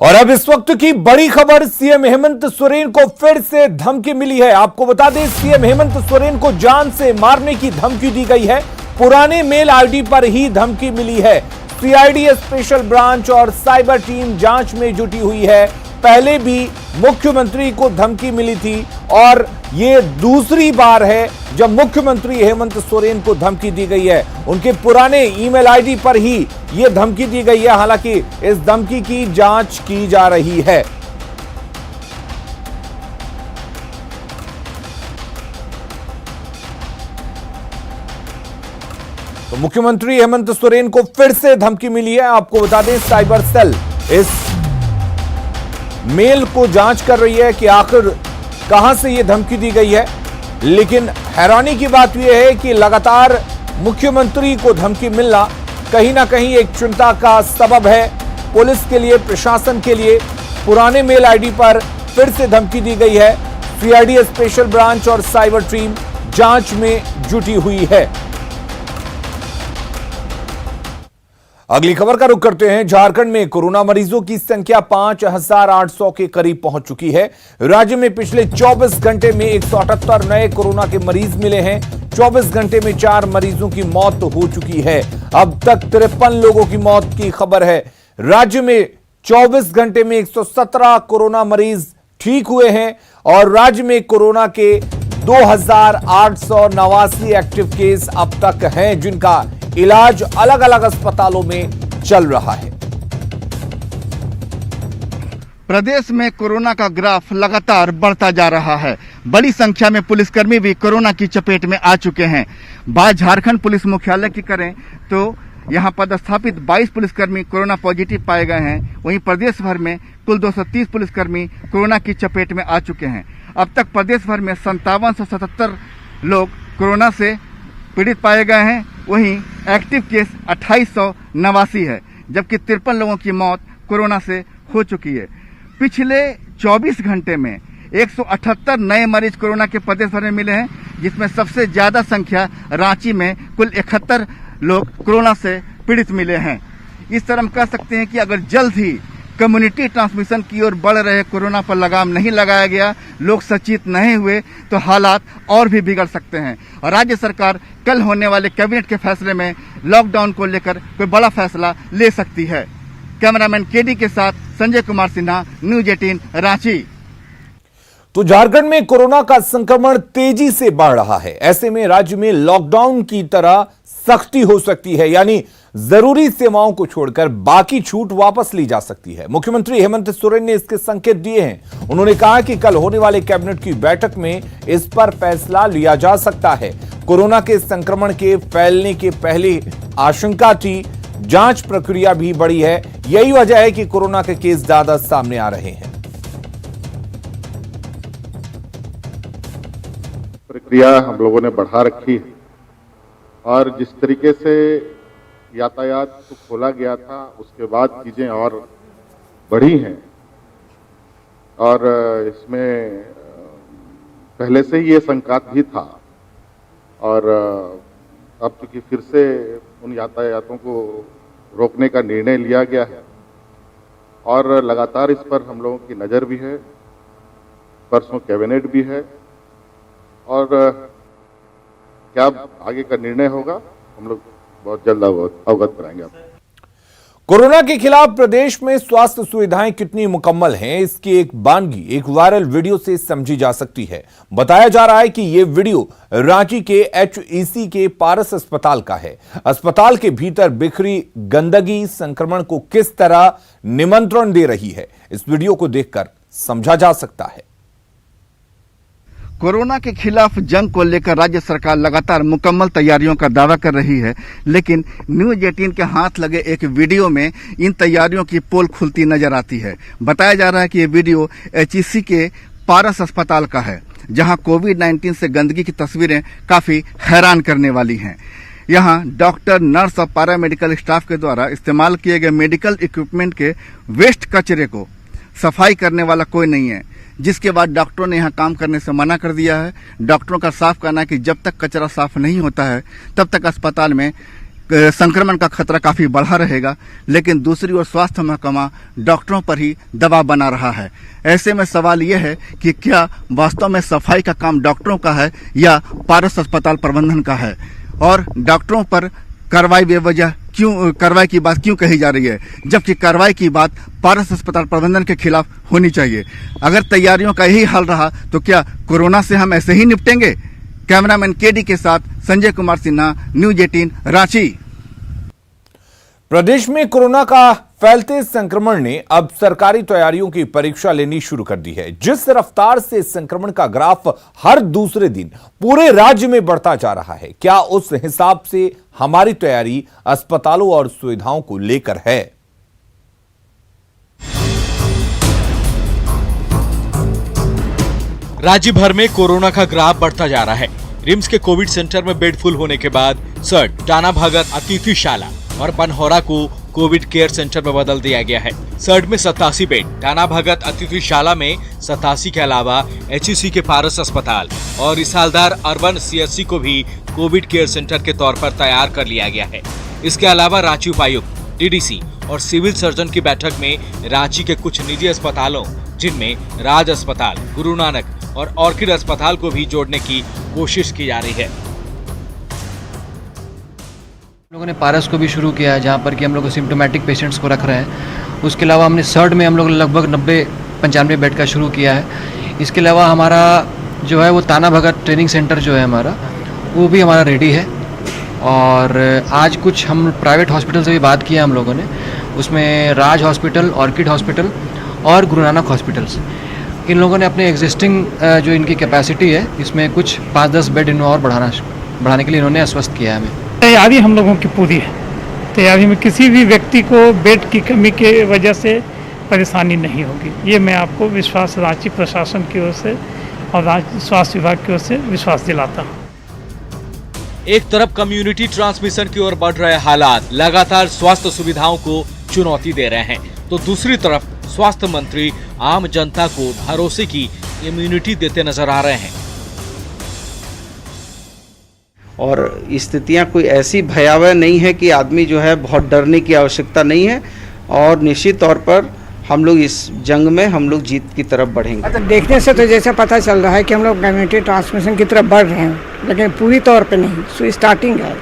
और अब इस वक्त की बड़ी खबर, सीएम हेमंत सोरेन को फिर से धमकी मिली है। आपको बता दें, सीएम हेमंत सोरेन को जान से मारने की धमकी दी गई है। पुराने मेल आईडी पर ही धमकी मिली है। सीआईडी स्पेशल ब्रांच और साइबर टीम जांच में जुटी हुई है। पहले भी मुख्यमंत्री को धमकी मिली थी और ये दूसरी बार है जब मुख्यमंत्री हेमंत सोरेन को धमकी दी गई है। उनके पुराने ईमेल आईडी पर ही ये धमकी दी गई है। हालांकि इस धमकी की जांच की जा रही है। तो मुख्यमंत्री हेमंत सोरेन को फिर से धमकी मिली है। आपको बता दें, साइबर सेल इस मेल को जांच कर रही है कि आखिर कहां से यह धमकी दी गई है। लेकिन हैरानी की बात यह है कि लगातार मुख्यमंत्री को धमकी मिलना कहीं ना कहीं एक चिंता का सबब है पुलिस के लिए, प्रशासन के लिए। पुराने मेल आईडी पर फिर से धमकी दी गई है। सीआईडी स्पेशल ब्रांच और साइबर टीम जांच में जुटी हुई है। अगली खबर का रुख करते हैं। झारखंड में कोरोना मरीजों की संख्या 5,800 के करीब पहुंच चुकी है। राज्य में पिछले 24 घंटे में 178 नए कोरोना के मरीज मिले हैं। 24 घंटे में 4 मरीजों की मौत हो चुकी है। अब तक 53 लोगों की मौत की खबर है। राज्य में 24 घंटे में 117 कोरोना मरीज ठीक हुए हैं और राज्य में कोरोना के 2,889 एक्टिव केस अब तक हैं, जिनका इलाज अलग अलग अस्पतालों में चल रहा है। प्रदेश में कोरोना का ग्राफ लगातार बढ़ता जा रहा है। बड़ी संख्या में पुलिसकर्मी भी कोरोना की चपेट में आ चुके हैं। बात झारखंड पुलिस मुख्यालय की करें तो यहां पदस्थापित 22 पुलिसकर्मी कोरोना पॉजिटिव पाए गए हैं। वहीं प्रदेश भर में कुल 230 पुलिसकर्मी कोरोना की चपेट में आ चुके हैं। अब तक प्रदेश भर में 5777 लोग कोरोना से पीड़ित पाए गए हैं। वहीं एक्टिव केस 2889 है, जबकि 53 लोगों की मौत कोरोना से हो चुकी है। पिछले 24 घंटे में 178 नए मरीज कोरोना के प्रदेश भर में मिले हैं, जिसमें सबसे ज्यादा संख्या रांची में कुल 71 लोग कोरोना से पीड़ित मिले हैं। इस तरह हम कह सकते हैं कि अगर जल्द ही कम्युनिटी ट्रांसमिशन की ओर बढ़ रहे कोरोना पर लगाम नहीं लगाया गया, लोग सचेत नहीं हुए, तो हालात और भी बिगड़ सकते हैं। और राज्य सरकार कल होने वाले कैबिनेट के फैसले में लॉकडाउन को लेकर कोई बड़ा फैसला ले सकती है। कैमरामैन केडी के साथ संजय कुमार सिन्हा, न्यूज 18 रांची। तो झारखंड में कोरोना का संक्रमण तेजी से बढ़ रहा है। ऐसे में राज्य में लॉकडाउन की तरह सख्ती हो सकती है, यानी जरूरी सेवाओं को छोड़कर बाकी छूट वापस ली जा सकती है। मुख्यमंत्री हेमंत सोरेन ने इसके संकेत दिए हैं। उन्होंने कहा कि कल होने वाले कैबिनेट की बैठक में इस पर फैसला लिया जा सकता है। कोरोना के संक्रमण के फैलने के पहले आशंका थी, जांच प्रक्रिया भी बढ़ी है। यही वजह है कि कोरोना के केस ज्यादा सामने आ रहे हैं। प्रक्रिया हम लोगों ने बढ़ा रखी है और जिस तरीके से यातायात को खोला गया था, उसके बाद चीजें और बढ़ी हैं। और इसमें पहले से ही ये संकात भी था और अब चूंकि फिर से उन यातायातों को रोकने का निर्णय लिया गया है और लगातार इस पर हम लोगों की नज़र भी है। परसों कैबिनेट भी है और क्या आगे का निर्णय होगा हम लोग बहुत जल्द अवगत कराएंगे आपको। कोरोना के खिलाफ प्रदेश में स्वास्थ्य सुविधाएं कितनी मुकम्मल हैं, इसकी एक बानगी एक वायरल वीडियो से समझी जा सकती है। बताया जा रहा है कि यह वीडियो रांची के HEC के पारस अस्पताल का है। अस्पताल के भीतर बिखरी गंदगी संक्रमण को किस तरह निमंत्रण दे रही है, इस वीडियो को देखकर समझा जा सकता है। कोरोना के खिलाफ जंग को लेकर राज्य सरकार लगातार मुकम्मल तैयारियों का दावा कर रही है, लेकिन न्यूज 18 के हाथ लगे एक वीडियो में इन तैयारियों की पोल खुलती नजर आती है। बताया जा रहा है कि ये वीडियो HEC के पारस अस्पताल का है, जहां कोविड-19 से गंदगी की तस्वीरें काफी हैरान करने वाली हैं। यहाँ डॉक्टर, नर्स और पैरामेडिकल स्टाफ के द्वारा इस्तेमाल किए गए मेडिकल इक्विपमेंट के वेस्ट कचरे को सफाई करने वाला कोई नहीं है, जिसके बाद डॉक्टरों ने यहाँ काम करने से मना कर दिया है। डॉक्टरों का साफ कहना है कि जब तक कचरा साफ नहीं होता है तब तक अस्पताल में संक्रमण का खतरा काफी बढ़ा रहेगा, लेकिन दूसरी ओर स्वास्थ्य महकमा डॉक्टरों पर ही दबाव बना रहा है। ऐसे में सवाल यह है कि क्या वास्तव में सफाई का काम डॉक्टरों का है या पारस अस्पताल प्रबंधन का है, और डॉक्टरों पर कार्रवाई बेवजह कार्रवाई की बात क्यों कही जा रही है, जबकि कार्रवाई की बात पारस अस्पताल प्रबंधन के खिलाफ होनी चाहिए। अगर तैयारियों का यही हाल रहा तो क्या कोरोना से हम ऐसे ही निपटेंगे? कैमरामैन केडी के साथ संजय कुमार सिन्हा, न्यूज 18 रांची। प्रदेश में कोरोना का फैलते संक्रमण ने अब सरकारी तैयारियों की परीक्षा लेनी शुरू कर दी है। जिस रफ्तार से संक्रमण का ग्राफ हर दूसरे दिन पूरे राज्य में बढ़ता जा रहा है, क्या उस हिसाब से हमारी तैयारी अस्पतालों और सुविधाओं को लेकर है? राज्य भर में कोरोना का ग्राफ बढ़ता जा रहा है। रिम्स के कोविड सेंटर में बेड फुल होने के बाद सर्ड, टाना भगत अतिथिशाला और बनहोरा को कोविड केयर सेंटर में बदल दिया गया है। सर्ड में 87 बेड, टाना भगत अतिथिशाला में 87 के अलावा HEC के पारस अस्पताल और इसालदार अर्बन CSC को भी कोविड केयर सेंटर के तौर पर तैयार कर लिया गया है। इसके अलावा रांची उपायुक्त, DDC और सिविल सर्जन की बैठक में रांची के कुछ निजी अस्पतालों, जिनमें राज अस्पताल, गुरु नानक और ऑर्किड अस्पताल को भी जोड़ने की कोशिश की जा रही है। लोगों ने पारस को भी शुरू किया है, जहाँ पर कि हम लोग सिम्टोमेटिक पेशेंट्स को रख रहे हैं। उसके अलावा हमने सर्ड में हम लोग लगभग 90-95 बेड का शुरू किया है। इसके अलावा हमारा जो है वो ताना भगत ट्रेनिंग सेंटर जो है हमारा, वो भी हमारा रेडी है। और आज कुछ हम प्राइवेट हॉस्पिटल से भी बात किया हम लोगों ने, उसमें राज हॉस्पिटल, ऑर्किड हॉस्पिटल और गुरु नानक हॉस्पिटल्स, इन लोगों ने अपने एग्जिस्टिंग जो इनकी कैपेसिटी है इसमें कुछ 5-10 बेड इन्होंने और बढ़ाने के लिए इन्होंने आश्वस्त किया है हमें। तैयारी हम लोगों की पूरी है। तैयारी में किसी भी व्यक्ति को बेड की कमी के वजह से परेशानी नहीं होगी, ये मैं आपको विश्वास रांची प्रशासन की ओर से और राज्य स्वास्थ्य विभाग की ओर से विश्वास दिलाता हूँ। एक तरफ कम्युनिटी ट्रांसमिशन की ओर बढ़ रहे हालात लगातार स्वास्थ्य सुविधाओं को चुनौती दे रहे हैं, तो दूसरी तरफ स्वास्थ्य मंत्री आम जनता को भरोसे की इम्यूनिटी देते नजर आ रहे हैं। और स्थितियां कोई ऐसी भयावह नहीं है कि आदमी जो है बहुत डरने की आवश्यकता नहीं है, और निश्चित तौर पर हम लोग इस जंग में हम लोग जीत की तरफ बढ़ेंगे। तो देखने से तो जैसा पता चल रहा है कि हम लोग कम्युनिटी ट्रांसमिशन की तरफ बढ़ रहे हैं, लेकिन पूरी तौर पे नहीं, सो स्टार्टिंग है।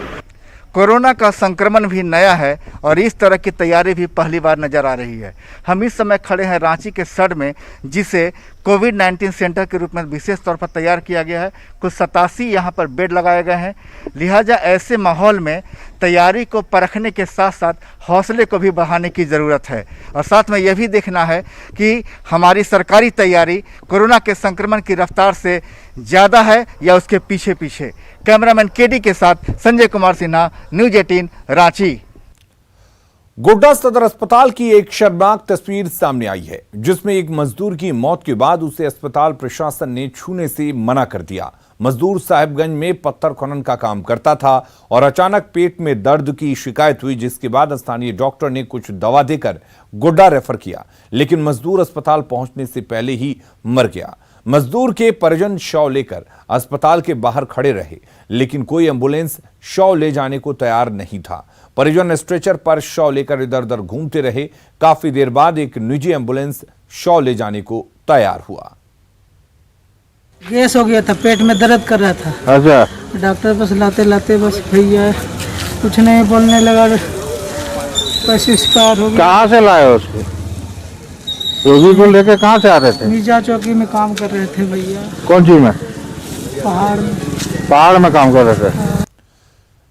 कोरोना का संक्रमण भी नया है और इस तरह की तैयारी भी पहली बार नजर आ रही है। हम इस समय खड़े हैं रांची के सर्ड में, जिसे कोविड-19 सेंटर के रूप में विशेष तौर पर तैयार किया गया है। कुछ 87 यहाँ पर बेड लगाए गए हैं। लिहाजा ऐसे माहौल में तैयारी को परखने के साथ साथ हौसले को भी बढ़ाने की ज़रूरत है, और साथ में यह भी देखना है कि हमारी सरकारी तैयारी कोरोना के संक्रमण की रफ्तार से ज़्यादा है या उसके पीछे पीछे। कैमरामैन केडी के साथ संजय कुमार सिन्हा, न्यूज 18 रांची। गोड्डा सदर अस्पताल की एक शर्मनाक तस्वीर सामने आई है, जिसमें एक मजदूर की मौत के बाद उसे अस्पताल प्रशासन ने छूने से मना कर दिया। मजदूर साहिबगंज में पत्थर खनन का काम करता था और अचानक पेट में दर्द की शिकायत हुई, जिसके बाद स्थानीय डॉक्टर ने कुछ दवा देकर गोड्डा रेफर किया, लेकिन मजदूर अस्पताल पहुंचने से पहले ही मर गया। मजदूर के परिजन शव लेकर अस्पताल के बाहर खड़े रहे, लेकिन कोई एम्बुलेंस शव ले जाने को तैयार नहीं था। परिजन स्ट्रेचर पर शव लेकर इधर उधर घूमते रहे। काफी देर बाद एक निजी एम्बुलेंस शव ले जाने को तैयार हुआ। गैस हो गया था, पेट में दर्द कर रहा था। अच्छा, डॉक्टर बस लाते लाते बस भैया कुछ नहीं बोलने लगा, बस एक्सपायर हो गया। कहाँ से लाए हो उसको? रोगी को लेके कहाँ से आ रहे थे? मीजा चौकी में काम कर रहे थे भैया। कौन चीज में? पहाड़ में। पहाड़ में काम कर रहे थे।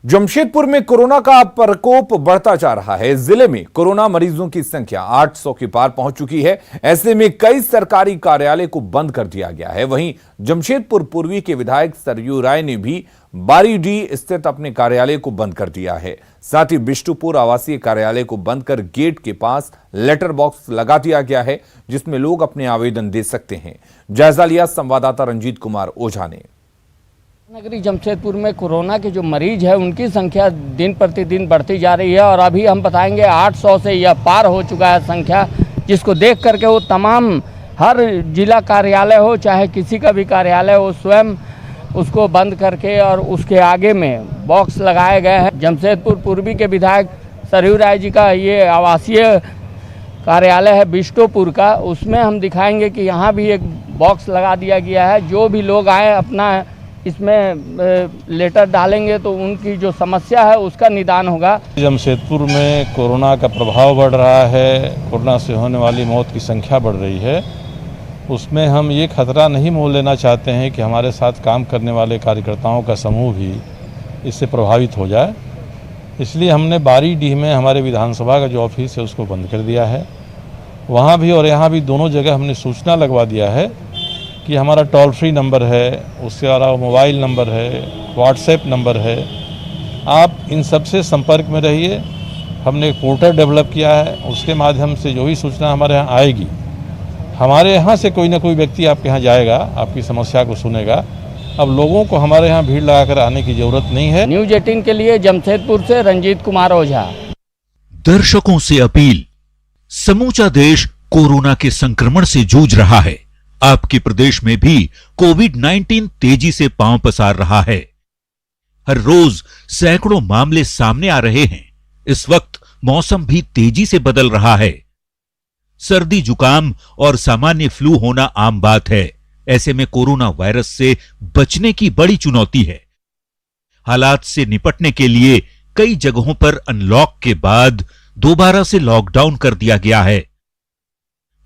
जमशेदपुर में कोरोना का प्रकोप बढ़ता जा रहा है। जिले में कोरोना मरीजों की संख्या 800 के पार पहुंच चुकी है। ऐसे में कई सरकारी कार्यालय को बंद कर दिया गया है। वहीं जमशेदपुर पूर्वी के विधायक सरयू राय ने भी बारीडीह स्थित अपने कार्यालय को बंद कर दिया है। साथ ही बिष्टुपुर आवासीय कार्यालय को बंद कर गेट के पास लेटर बॉक्स लगा दिया गया है, जिसमें लोग अपने आवेदन दे सकते हैं। जायजा लिया संवाददाता रंजीत कुमार ओझा ने। नगरी जमशेदपुर में कोरोना के जो मरीज है उनकी संख्या दिन प्रतिदिन बढ़ती जा रही है, और अभी हम बताएंगे 800 से यह पार हो चुका है संख्या, जिसको देख करके वो तमाम हर जिला कार्यालय हो चाहे किसी का भी कार्यालय हो स्वयं उसको बंद करके और उसके आगे में बॉक्स लगाए गए हैं। जमशेदपुर पूर्वी के विधायक सरयू राय जी का ये आवासीय कार्यालय है बिष्टोपुर का, उसमें हम दिखाएंगे कि यहाँ भी एक बॉक्स लगा दिया गया है। जो भी लोग आए अपना इसमें लेटर डालेंगे तो उनकी जो समस्या है उसका निदान होगा। जमशेदपुर में कोरोना का प्रभाव बढ़ रहा है, कोरोना से होने वाली मौत की संख्या बढ़ रही है। उसमें हम ये खतरा नहीं मोल लेना चाहते हैं कि हमारे साथ काम करने वाले कार्यकर्ताओं का समूह भी इससे प्रभावित हो जाए। इसलिए हमने बारीडीह में हमारे विधानसभा का जो ऑफिस है उसको बंद कर दिया है। वहाँ भी और यहाँ भी दोनों जगह हमने सूचना लगवा दिया है कि हमारा टोल फ्री नंबर है, उसके अलावा मोबाइल नंबर है, व्हाट्सएप नंबर है, आप इन सब से संपर्क में रहिए। हमने एक पोर्टल डेवलप किया है, उसके माध्यम से जो भी सूचना हमारे यहाँ आएगी, हमारे यहाँ से कोई ना कोई व्यक्ति आपके यहाँ जाएगा, आपकी समस्या को सुनेगा। अब लोगों को हमारे यहाँ भीड़ लगाकर आने की जरूरत नहीं है। न्यूज 18 के लिए जमशेदपुर से रंजीत कुमार ओझा। दर्शकों से अपील, समूचा देश कोरोना के संक्रमण से जूझ रहा है। आपके प्रदेश में भी कोविड-19 तेजी से पांव पसार रहा है। हर रोज सैकड़ों मामले सामने आ रहे हैं। इस वक्त मौसम भी तेजी से बदल रहा है। सर्दी, जुकाम और सामान्य फ्लू होना आम बात है। ऐसे में कोरोना वायरस से बचने की बड़ी चुनौती है। हालात से निपटने के लिए कई जगहों पर अनलॉक के बाद दोबारा से लॉकडाउन कर दिया गया है।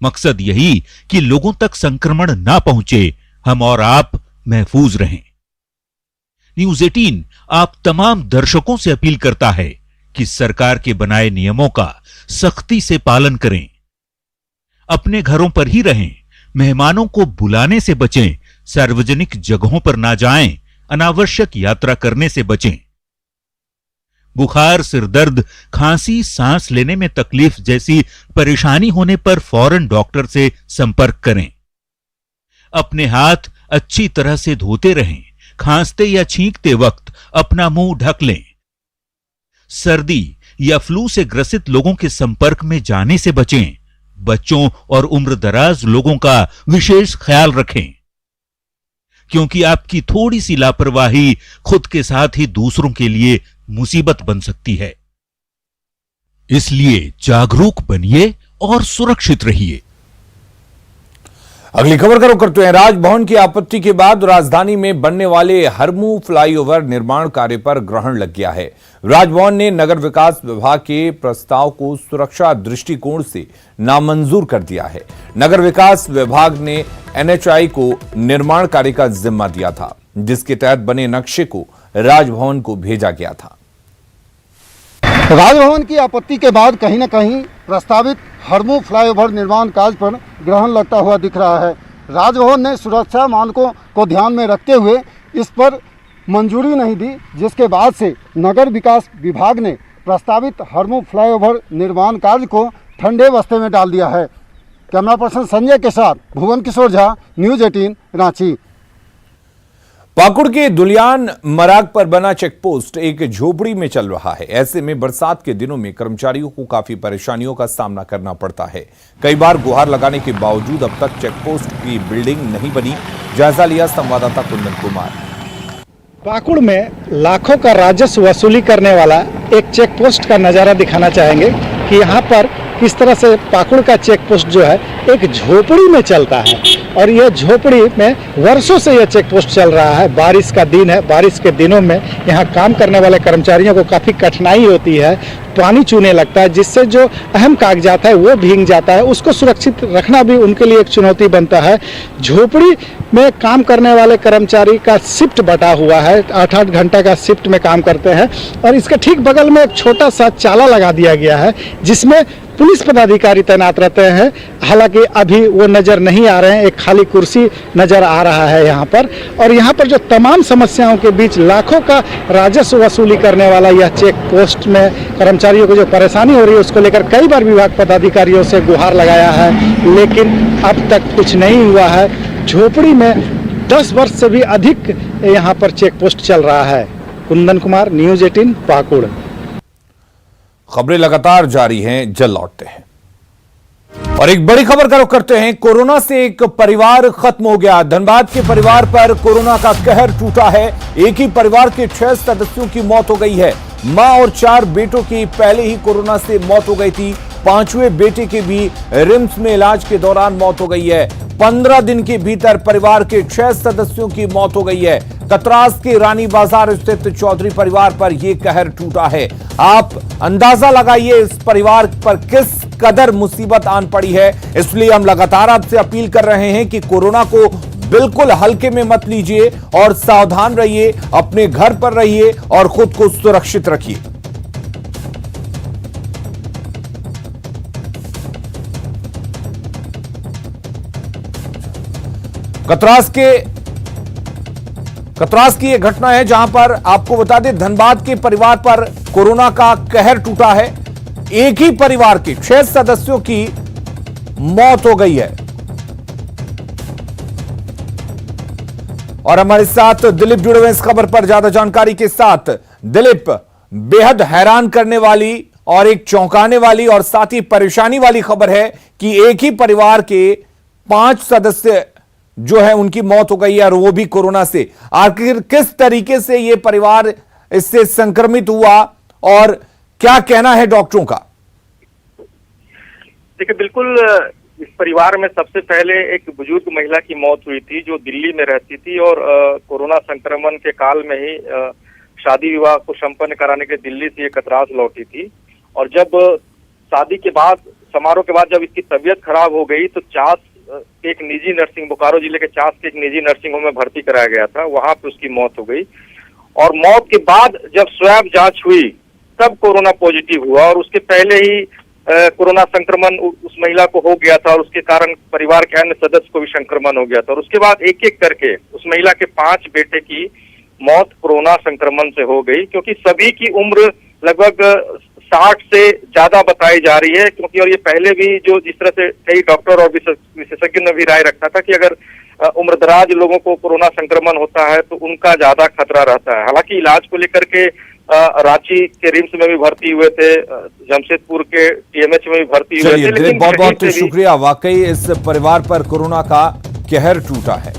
मकसद यही कि लोगों तक संक्रमण ना पहुंचे, हम और आप महफूज रहें। न्यूज 18 आप तमाम दर्शकों से अपील करता है कि सरकार के बनाए नियमों का सख्ती से पालन करें। अपने घरों पर ही रहें, मेहमानों को बुलाने से बचें, सार्वजनिक जगहों पर ना जाएं, अनावश्यक यात्रा करने से बचें। बुखार, सिरदर्द, खांसी, सांस लेने में तकलीफ जैसी परेशानी होने पर फौरन डॉक्टर से संपर्क करें। अपने हाथ अच्छी तरह से धोते रहें। खांसते या छींकते वक्त अपना मुंह ढक लें। सर्दी या फ्लू से ग्रसित लोगों के संपर्क में जाने से बचें। बच्चों और उम्रदराज लोगों का विशेष ख्याल रखें, क्योंकि आपकी थोड़ी सी लापरवाही खुद के साथ ही दूसरों के लिए मुसीबत बन सकती है। इसलिए जागरूक बनिए और सुरक्षित रहिए। अगली खबर का रुख करते हैं। राजभवन की आपत्ति के बाद राजधानी में बनने वाले हरमू फ्लाईओवर निर्माण कार्य पर ग्रहण लग गया है। राजभवन ने नगर विकास विभाग के प्रस्ताव को सुरक्षा दृष्टिकोण से नामंजूर कर दिया है। नगर विकास विभाग ने एनएचआई को निर्माण कार्य का जिम्मा दिया था, जिसके तहत बने नक्शे को राजभवन को भेजा गया था। राजभवन की आपत्ति के बाद कहीं न कहीं प्रस्तावित हरमू फ्लाईओवर निर्माण कार्य पर ग्रहण लगता हुआ दिख रहा है। राजभवन ने सुरक्षा मानकों को ध्यान में रखते हुए इस पर मंजूरी नहीं दी, जिसके बाद से नगर विकास विभाग ने प्रस्तावित हरमू फ्लाईओवर निर्माण कार्य को ठंडे बस्ते में डाल दिया है। कैमरा पर्सन संजय के साथ भुवन किशोर झा, न्यूज 18 रांची। पाकुड़ के दुलियान मराग पर बना चेकपोस्ट एक झोपड़ी में चल रहा है। ऐसे में बरसात के दिनों में कर्मचारियों को काफी परेशानियों का सामना करना पड़ता है। कई बार गुहार लगाने के बावजूद अब तक चेकपोस्ट की बिल्डिंग नहीं बनी। जायजा लिया संवाददाता कुंदन कुमार। पाकुड़ में लाखों का राजस्व वसूली करने वाला एक चेकपोस्ट का नज़ारा दिखाना चाहेंगे कि यहाँ पर किस तरह से पाकुड़ का चेकपोस्ट जो है एक झोपड़ी में चलता है। और यह झोपड़ी में वर्षों से यह चेकपोस्ट चल रहा है। बारिश का दिन है, बारिश के दिनों में यहाँ काम करने वाले कर्मचारियों को काफ़ी कठिनाई होती है। पानी चूने लगता है, जिससे जो अहम कागजात है वो भीग जाता है। उसको सुरक्षित रखना भी उनके लिए एक चुनौती बनता है। झोपड़ी में काम करने वाले कर्मचारी का शिफ्ट बटा हुआ है, 8-8 घंटा का शिफ्ट में काम करते हैं। और इसके ठीक बगल में एक छोटा सा चाला लगा दिया गया है, जिसमें पुलिस पदाधिकारी तैनात रहते हैं। हालांकि अभी वो नज़र नहीं आ रहे हैं, एक खाली कुर्सी नज़र आ रहा है यहाँ पर। और यहाँ पर जो तमाम समस्याओं के बीच लाखों का राजस्व वसूली करने वाला यह चेक पोस्ट में कर्मचारियों को जो परेशानी हो रही है, उसको लेकर कई बार विभाग पदाधिकारियों से गुहार लगाया है, लेकिन अब तक कुछ नहीं हुआ है। झोपड़ी में 10 वर्ष से भी अधिक यहाँ पर चेक पोस्ट चल रहा है। कुंदन कुमार, न्यूज 18 पाकुड़। खबरें लगातार जारी हैं, जल्द लौटते हैं। और एक बड़ी खबर का रुख करते हैं। कोरोना से एक परिवार खत्म हो गया। धनबाद के परिवार पर कोरोना का कहर टूटा है। एक ही परिवार के 6 सदस्यों की मौत हो गई है। मां और 4 बेटों की पहले ही कोरोना से मौत हो गई थी। 5वें बेटे की भी रिम्स में इलाज के दौरान मौत हो गई है। 15 दिन के भीतर परिवार के 6 सदस्यों की मौत हो गई है। कतरास के रानी बाजार स्थित चौधरी परिवार पर यह कहर टूटा है। आप अंदाजा लगाइए इस परिवार पर किस कदर मुसीबत आन पड़ी है। इसलिए हम लगातार आपसे अपील कर रहे हैं कि कोरोना को बिल्कुल हल्के में मत लीजिए और सावधान रहिए, अपने घर पर रहिए और खुद को सुरक्षित रखिए। कतरास की यह घटना है जहां पर आपको बता दें धनबाद के परिवार पर कोरोना का कहर टूटा है। एक ही परिवार के 6 सदस्यों की मौत हो गई है। और हमारे साथ दिलीप जुड़े हुए इस खबर पर ज्यादा जानकारी के साथ। दिलीप, बेहद हैरान करने वाली और एक चौंकाने वाली और साथ ही परेशानी वाली खबर है कि एक ही परिवार के 5 सदस्य जो है उनकी मौत हो गई है और वो भी कोरोना से। आखिर किस तरीके से ये परिवार इससे संक्रमित हुआ और क्या कहना है डॉक्टरों का? देखिए, बिल्कुल इस परिवार में सबसे पहले एक बुजुर्ग महिला की मौत हुई थी जो दिल्ली में रहती थी और कोरोना संक्रमण के काल में ही शादी विवाह को संपन्न कराने के दिल्ली से कतरास लौटी थी। और जब शादी के बाद, समारोह के बाद जब इसकी तबीयत खराब हो गई तो चास एक निजी नर्सिंग, बोकारो जिले के चास के एक निजी नर्सिंग होम में भर्ती कराया गया था। वहां पे उसकी मौत हो गई और मौत के बाद जब स्वैब जांच हुई तब कोरोना पॉजिटिव हुआ और उसके पहले ही कोरोना संक्रमण उस महिला को हो गया था और उसके कारण परिवार के अन्य सदस्य को भी संक्रमण हो गया था। और उसके बाद एक एक करके उस महिला के 5 बेटे की मौत कोरोना संक्रमण से हो गई, क्योंकि सभी की उम्र लगभग 60 से ज्यादा बताई जा रही है। क्योंकि और ये पहले भी जो जिस तरह से कई डॉक्टर और विशेषज्ञ ने भी राय रखा था कि अगर उम्रदराज लोगों को कोरोना संक्रमण होता है तो उनका ज्यादा खतरा रहता है। हालांकि इलाज को लेकर के रांची के रिम्स में भी भर्ती हुए थे, जमशेदपुर के टीएमएच में भी भर्ती हुए थे। लेकिन बहुत बहुत शुक्रिया। वाकई इस परिवार पर कोरोना का कहर टूटा है।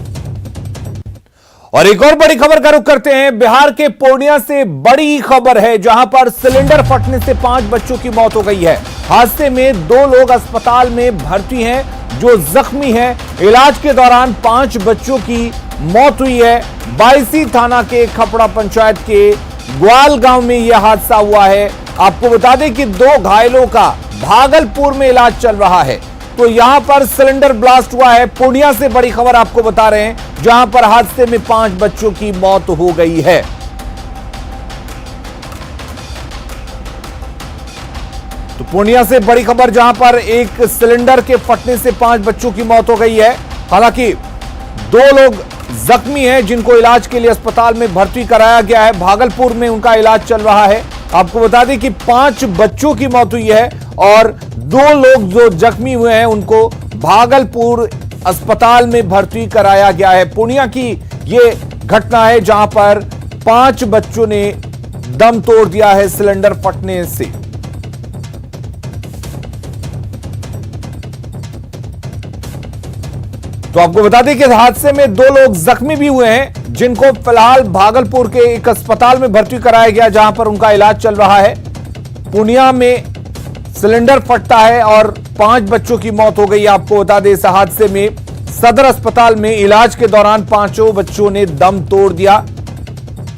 और एक और बड़ी खबर का रुख करते हैं। बिहार के पूर्णिया से बड़ी खबर है जहां पर सिलेंडर फटने से 5 बच्चों की मौत हो गई है। हादसे में 2 लोग अस्पताल में भर्ती हैं जो जख्मी हैं। इलाज के दौरान 5 बच्चों की मौत हुई है। बायसी थाना के खपड़ा पंचायत के ग्वाल गांव में यह हादसा हुआ है। आपको बता दें कि 2 घायलों का भागलपुर में इलाज चल रहा है। तो यहां पर सिलेंडर ब्लास्ट हुआ है। पूर्णिया से बड़ी खबर आपको बता रहे हैं जहां पर हादसे में 5 बच्चों की मौत हो गई है। तो पूर्णिया से बड़ी खबर जहां पर एक सिलेंडर के फटने से 5 बच्चों की मौत हो गई है। हालांकि 2 लोग जख्मी हैं जिनको इलाज के लिए अस्पताल में भर्ती कराया गया है। भागलपुर में उनका इलाज चल रहा है। आपको बता दें कि 5 बच्चों की मौत हुई है और 2 लोग जो जख्मी हुए हैं उनको भागलपुर अस्पताल में भर्ती कराया गया है। पूर्णिया की यह घटना है जहां पर 5 बच्चों ने दम तोड़ दिया है सिलेंडर फटने से। तो आपको बता दें कि हादसे में 2 लोग जख्मी भी हुए हैं जिनको फिलहाल भागलपुर के एक अस्पताल में भर्ती कराया गया जहां पर उनका इलाज चल रहा है। पूर्णिया में सिलेंडर फटता है और 5 बच्चों की मौत हो गई। आपको बता दें इस हादसे में सदर अस्पताल में इलाज के दौरान 5 बच्चों ने दम तोड़ दिया।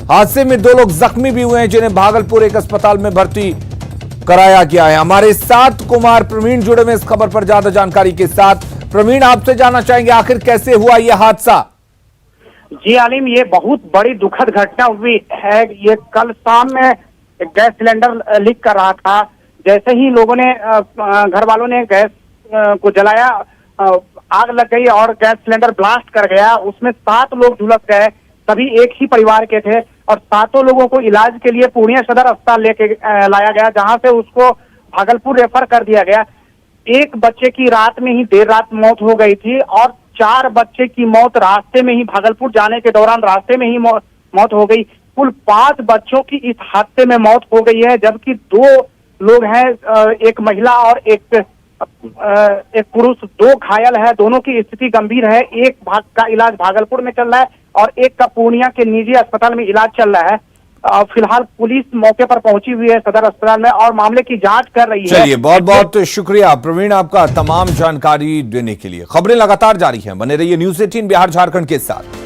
हादसे में 2 लोग जख्मी भी हुए हैं जिन्हें भागलपुर एक अस्पताल में भर्ती कराया गया है। हमारे साथ कुमार प्रवीण जुड़े हुए इस खबर पर ज्यादा जानकारी के साथ। प्रवीण, आपसे जानना चाहेंगे आखिर कैसे हुआ यह हादसा? जी आलिम, ये बहुत बड़ी दुखद घटना हुई है। ये कल शाम में गैस सिलेंडर लीक कर रहा था। जैसे ही लोगों ने घर वालों ने गैस को जलाया, आग लग गई और गैस सिलेंडर ब्लास्ट कर गया। उसमें 7 लोग झुलस गए। सभी एक ही परिवार के थे और 7 लोगों को इलाज के लिए पूर्णिया सदर अस्पताल लेके लाया गया, जहां से उसको भागलपुर रेफर कर दिया गया। एक बच्चे की रात में ही देर रात मौत हो गई थी और 4 बच्चे की मौत रास्ते में ही, भागलपुर जाने के दौरान रास्ते में ही मौत हो गई। कुल 5 बच्चों की इस हादसे में मौत हो गई है, जबकि 2 लोग हैं, एक महिला और एक एक पुरुष, 2 घायल है, दोनों की स्थिति गंभीर है। एक का इलाज भागलपुर में चल रहा है और एक का पूर्णिया के निजी अस्पताल में इलाज चल रहा है। फिलहाल पुलिस मौके पर पहुंची हुई है सदर अस्पताल में और मामले की जांच कर रही है। चलिए, बहुत बहुत शुक्रिया प्रवीण आपका तमाम जानकारी देने के लिए। खबरें लगातार जारी हैं, बने रहिए न्यूज़ 18 बिहार झारखंड के साथ।